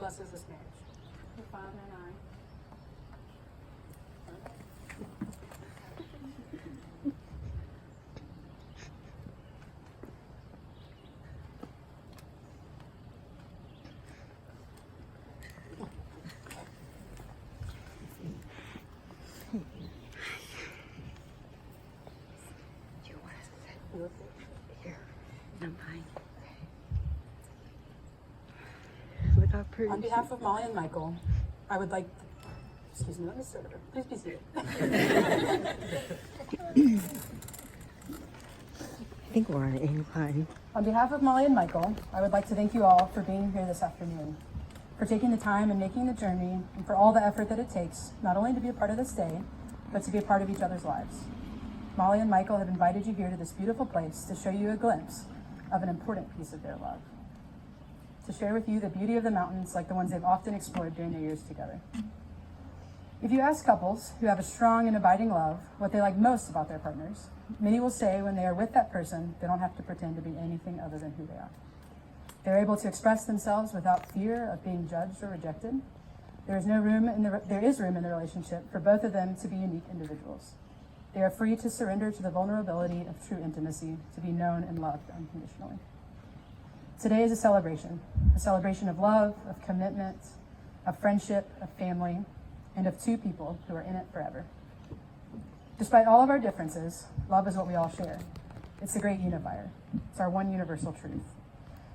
blesses this marriage. The Father and I. Look how pretty. On behalf of Molly and Michael, I would like, excuse me, let me sit over. Please be seated. I think we're on an incline. On behalf of Molly and Michael, I would like to thank you all for being here this afternoon, for taking the time and making the journey, and for all the effort that it takes, not only to be a part of this day, but to be a part of each other's lives. Molly and Michael have invited you here to this beautiful place to show you a glimpse of an important piece of their love, to share with you the beauty of the mountains like the ones they've often explored during their years together. If you ask couples who have a strong and abiding love what they like most about their partners, many will say when they are with that person, they don't have to pretend to be anything other than who they are. They're able to express themselves without fear of being judged or rejected. There is room in the relationship for both of them to be unique individuals. They are free to surrender to the vulnerability of true intimacy, to be known and loved unconditionally. Today is a celebration of love, of commitment, of friendship, of family, and of two people who are in it forever. Despite all of our differences, love is what we all share. It's the great unifier. It's our one universal truth.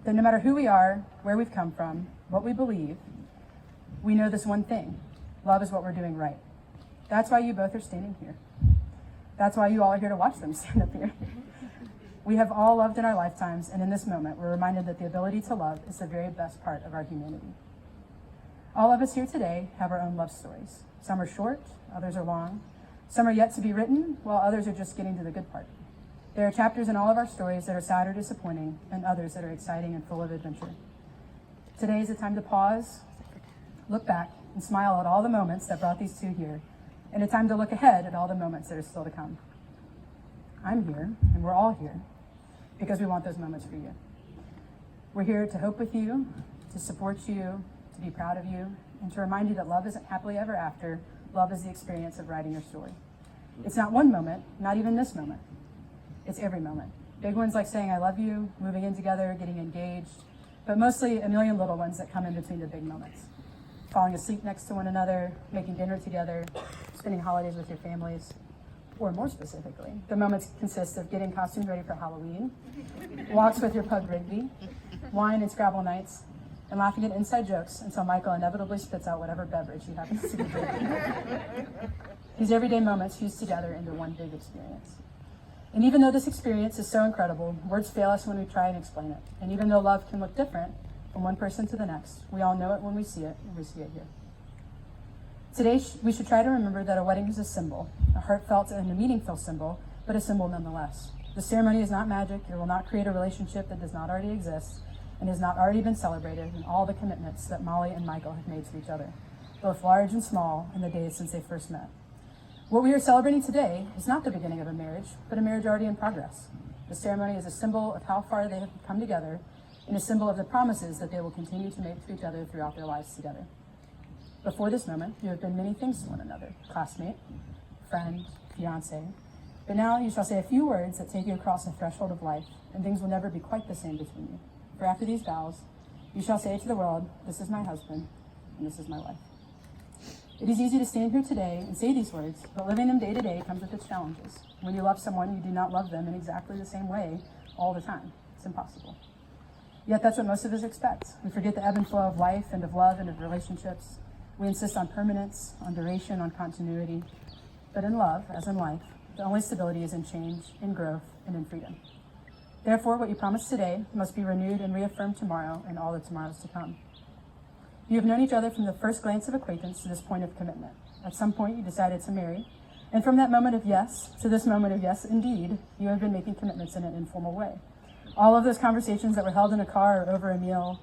That no matter who we are, where we've come from, what we believe, we know this one thing. Love is what we're doing right. That's why you both are standing here. That's why you all are here to watch them stand up here. We have all loved in our lifetimes, and in this moment, we're reminded that the ability to love is the very best part of our humanity. All of us here today have our own love stories. Some are short, others are long. Some are yet to be written, while others are just getting to the good part. There are chapters in all of our stories that are sad or disappointing, and others that are exciting and full of adventure. Today is a time to pause, look back, and smile at all the moments that brought these two here, and a time to look ahead at all the moments that are still to come. I'm here, and we're all here, because we want those moments for you. We're here to hope with you, to support you, to be proud of you, and to remind you that love isn't happily ever after. Love is the experience of writing your story. It's not one moment, not even this moment. It's every moment. Big ones like saying I love you, moving in together, getting engaged, but mostly a million little ones that come in between the big moments. Falling asleep next to one another, making dinner together, spending holidays with your families, or more specifically, the moments consist of getting costumes ready for Halloween, walks with your pug Rigby, wine and Scrabble nights, and laughing at inside jokes until Michael inevitably spits out whatever beverage he happens to be drinking. These everyday moments fuse together into one big experience. And even though this experience is so incredible, words fail us when we try and explain it. And even though love can look different from one person to the next, we all know it when we see it, and we see it here. Today, we should try to remember that a wedding is a symbol, a heartfelt and a meaningful symbol, but a symbol nonetheless. The ceremony is not magic. It will not create a relationship that does not already exist and has not already been celebrated in all the commitments that Molly and Michael have made to each other, both large and small, in the days since they first met. What we are celebrating today is not the beginning of a marriage, but a marriage already in progress. The ceremony is a symbol of how far they have come together and a symbol of the promises that they will continue to make to each other throughout their lives together. Before this moment, you have been many things to one another: classmate, friend, fiance. But now you shall say a few words that take you across the threshold of life, and things will never be quite the same between you. For after these vows, you shall say to the world, "This is my husband, and this is my wife." It is easy to stand here today and say these words, but living them day to day comes with its challenges. When you love someone, you do not love them in exactly the same way all the time. It's impossible. Yet that's what most of us expect. We forget the ebb and flow of life and of love and of relationships. We insist on permanence, on duration, on continuity. But in love, as in life, the only stability is in change, in growth, and in freedom. Therefore, what you promise today must be renewed and reaffirmed tomorrow and all the tomorrows to come. You have known each other from the first glance of acquaintance to this point of commitment. At some point, you decided to marry. And from that moment of yes to this moment of yes, indeed, you have been making commitments in an informal way. All of those conversations that were held in a car or over a meal,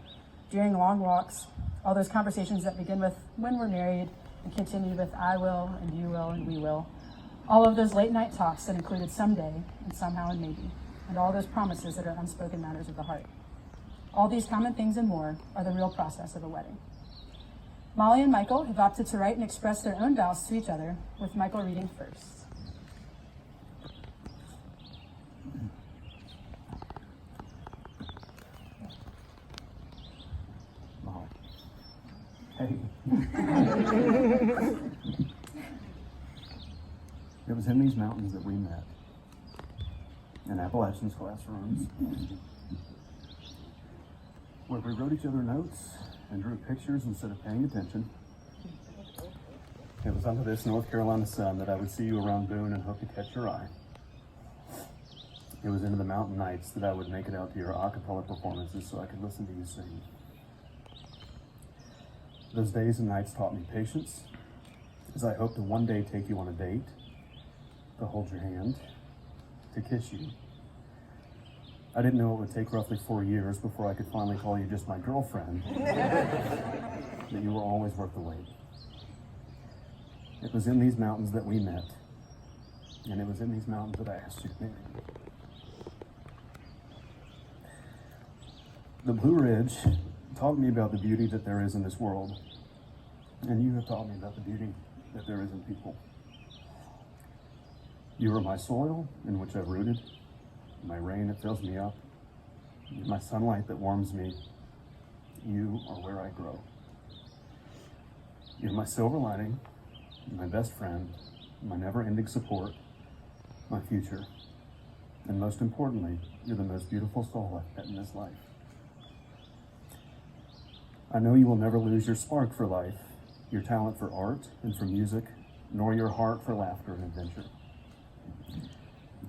during long walks, all those conversations that begin with when we're married and continue with I will and you will and we will. All of those late night talks that included someday and somehow and maybe, and all those promises that are unspoken matters of the heart. All these common things and more are the real process of a wedding. Molly and Michael have opted to write and express their own vows to each other, with Michael reading first. Molly. Hey. It was in these mountains that we met. In Appalachian's classrooms, where we wrote each other notes and drew pictures instead of paying attention. It was under this North Carolina sun that I would see you around Boone and hope to catch your eye. It was into the mountain nights that I would make it out to your a cappella performances so I could listen to you sing. Those days and nights taught me patience, as I hoped to one day take you on a date, to hold your hand, to kiss you. I didn't know it would take roughly 4 years before I could finally call you just my girlfriend, that you were always worth the wait. It was in these mountains that we met, and it was in these mountains that I asked you to marry me. The Blue Ridge taught me about the beauty that there is in this world, and you have taught me about the beauty that there is in people. You are my soil in which I've rooted, my rain that fills me up, my sunlight that warms me. You are where I grow. You're my silver lining, my best friend, my never-ending support, my future, and most importantly, you're the most beautiful soul I've met in this life. I know you will never lose your spark for life, your talent for art and for music, nor your heart for laughter and adventure.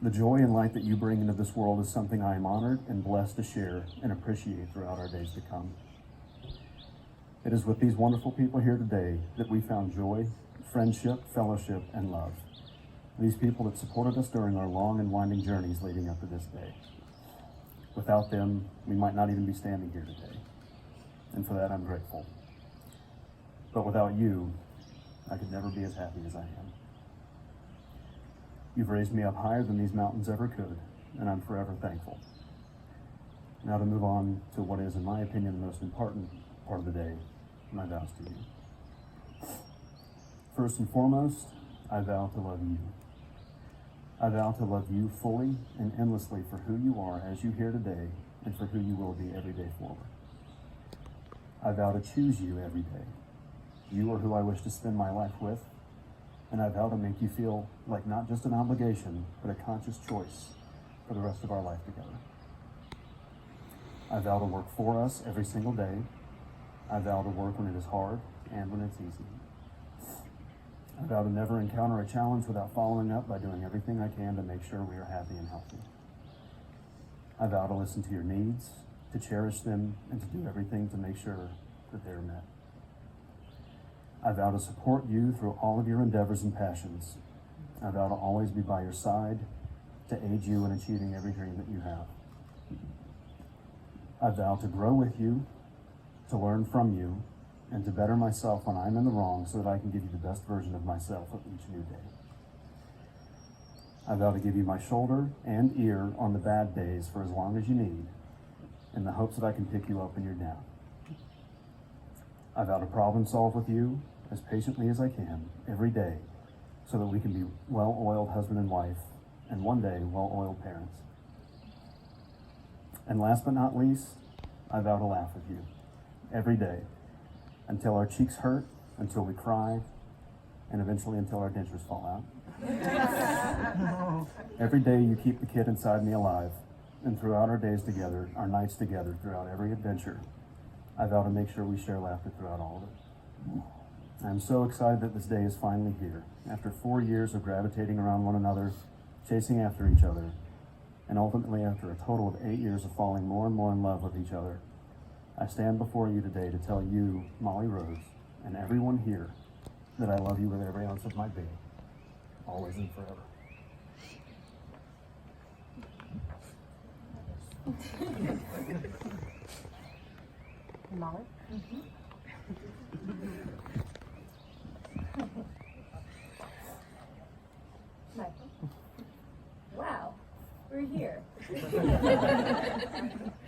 The joy and light that you bring into this world is something I am honored and blessed to share and appreciate throughout our days to come. It is with these wonderful people here today that we found joy, friendship, fellowship, and love. These people that supported us during our long and winding journeys leading up to this day. Without them, we might not even be standing here today. And for that, I'm grateful. But without you, I could never be as happy as I am. You've raised me up higher than these mountains ever could, and I'm forever thankful. Now to move on to what is, in my opinion, the most important part of the day, my vows to you. First and foremost, I vow to love you. I vow to love you fully and endlessly for who you are as you here today, and for who you will be every day forward. I vow to choose you every day. You are who I wish to spend my life with, and I vow to make you feel like not just an obligation, but a conscious choice for the rest of our life together. I vow to work for us every single day. I vow to work when it is hard and when it's easy. I vow to never encounter a challenge without following up by doing everything I can to make sure we are happy and healthy. I vow to listen to your needs, to cherish them, and to do everything to make sure that they are met. I vow to support you through all of your endeavors and passions. I vow to always be by your side, to aid you in achieving every dream that you have. I vow to grow with you, to learn from you, and to better myself when I'm in the wrong so that I can give you the best version of myself with each new day. I vow to give you my shoulder and ear on the bad days for as long as you need, in the hopes that I can pick you up when you're down. I vow to problem solve with you as patiently as I can every day so that we can be well-oiled husband and wife, and one day well-oiled parents. And last but not least, I vow to laugh with you every day until our cheeks hurt, until we cry, and eventually until our dentures fall out. Every day you keep the kid inside me alive, and throughout our days together, our nights together, throughout every adventure, I vow to make sure we share laughter throughout all of it. I'm so excited that this day is finally here. After 4 years of gravitating around one another, chasing after each other, and ultimately after a total of 8 years of falling more and more in love with each other, I stand before you today to tell you, Molly Rose, and everyone here, that I love you with every ounce of my being, always and forever. Molly? Michael. Wow, we're here.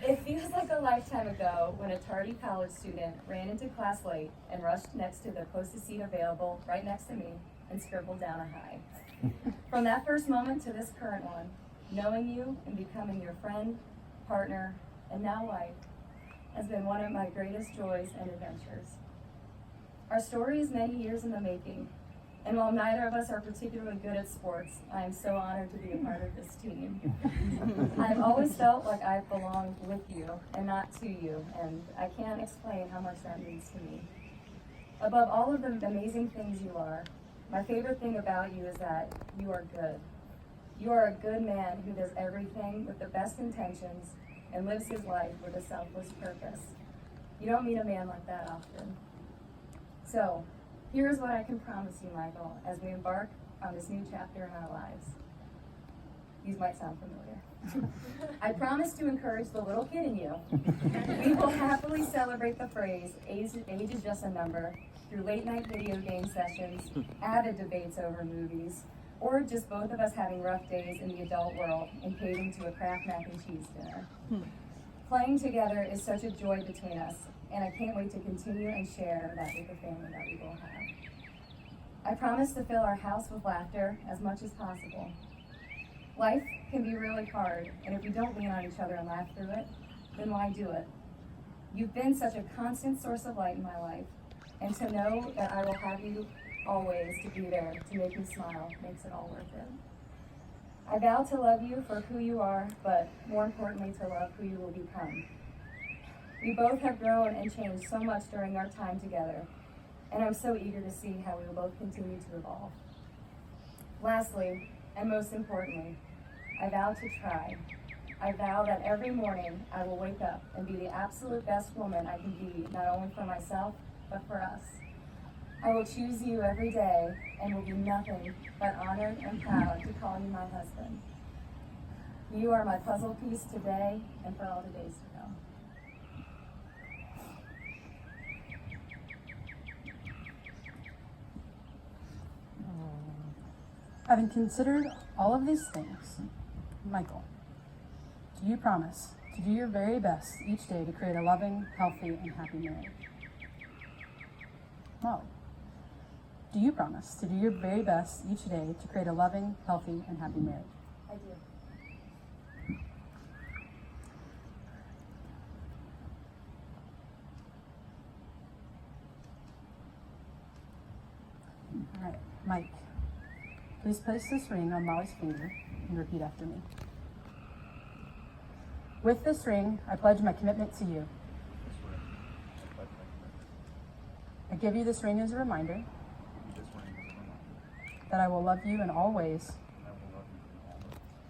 It feels like a lifetime ago when a tardy college student ran into class late and rushed next to the closest seat available right next to me and scribbled down a hi. From that first moment to this current one, knowing you and becoming your friend, partner, and now wife has been one of my greatest joys and adventures. Our story is many years in the making, and while neither of us are particularly good at sports, I am so honored to be a part of this team. I've always felt like I belong with you and not to you, and I can't explain how much that means to me. Above all of the amazing things you are, my favorite thing about you is that you are good. You are a good man who does everything with the best intentions and lives his life with a selfless purpose. You don't meet a man like that often. So, here's what I can promise you, Michael, as we embark on this new chapter in our lives. These might sound familiar. I promise to encourage the little kid in you. We will happily celebrate the phrase, age is just a number, through late night video game sessions, avid debates over movies, or just both of us having rough days in the adult world and caving to a Kraft mac and cheese dinner. Playing together is such a joy between us, and I can't wait to continue and share that with the family that we will have. I promise to fill our house with laughter as much as possible. Life can be really hard, and if we don't lean on each other and laugh through it, then why do it? You've been such a constant source of light in my life, and to know that I will have you always to be there to make me smile makes it all worth it. I vow to love you for who you are, but more importantly, to love who you will become. We both have grown and changed so much during our time together, and I'm so eager to see how we will both continue to evolve. Lastly, and most importantly, I vow to try. I vow that every morning I will wake up and be the absolute best woman I can be, not only for myself, but for us. I will choose you every day and will be nothing but honored and proud to call you my husband. You are my puzzle piece today and for all the days to come. Having considered all of these things, Michael, do you promise to do your very best each day to create a loving, healthy, and happy marriage? Molly, do you promise to do your very best each day to create a loving, healthy, and happy marriage? I do. All right, Mike, please place this ring on Molly's finger and repeat after me. With this ring, I pledge my commitment to you. I give you this ring as a reminder that I will love you in all ways,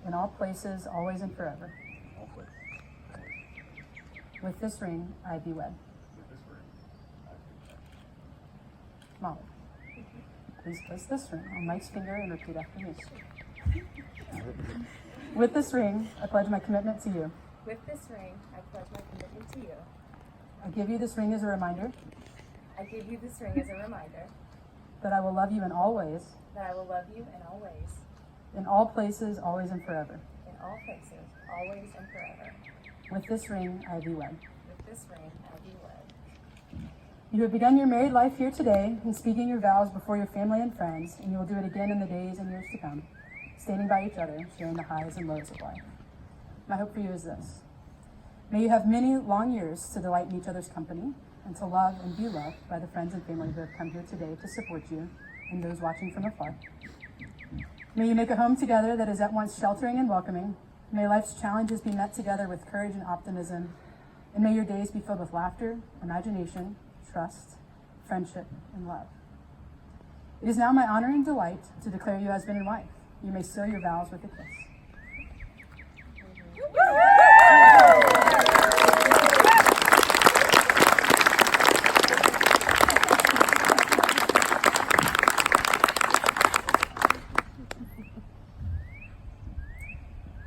in all places, always and forever. With this ring, I be wed. Molly, please place this ring on Mike's finger and repeat after me. With this ring, I pledge my commitment to you. With this ring, I pledge my commitment to you. I give you this ring as a reminder I give you this ring as a reminder that I will love you in all ways, that I will love you in all ways, in all places, always and forever. in all places, always and forever. With this ring, I be wed. With this ring, I be wed. You have begun your married life here today in speaking your vows before your family and friends, and you will do it again in the days and years to come, standing by each other, sharing the highs and lows of life. My hope for you is this. May you have many long years to delight in each other's company and to love and be loved by the friends and family who have come here today to support you and those watching from afar. May you make a home together that is at once sheltering and welcoming. May life's challenges be met together with courage and optimism. And may your days be filled with laughter, imagination, trust, friendship, and love. It is now my honor and delight to declare you husband and wife. You may seal your vows with a kiss.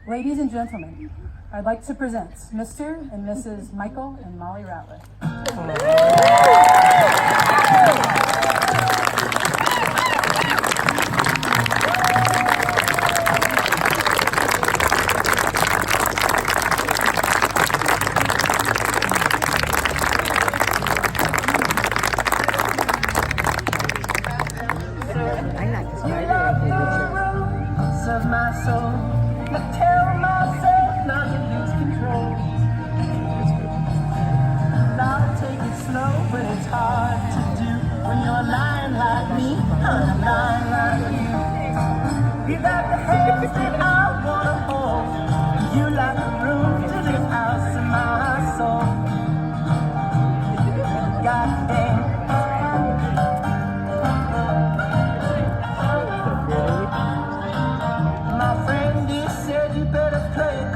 Ladies and gentlemen, I'd like to present Mr. and Mrs. Michael and Molly Ratliff. you're lying like me, I'm lying like you. You got the hands that I wanna hold. You like the room to the house in my soul. God damn. My friend, he said you better play it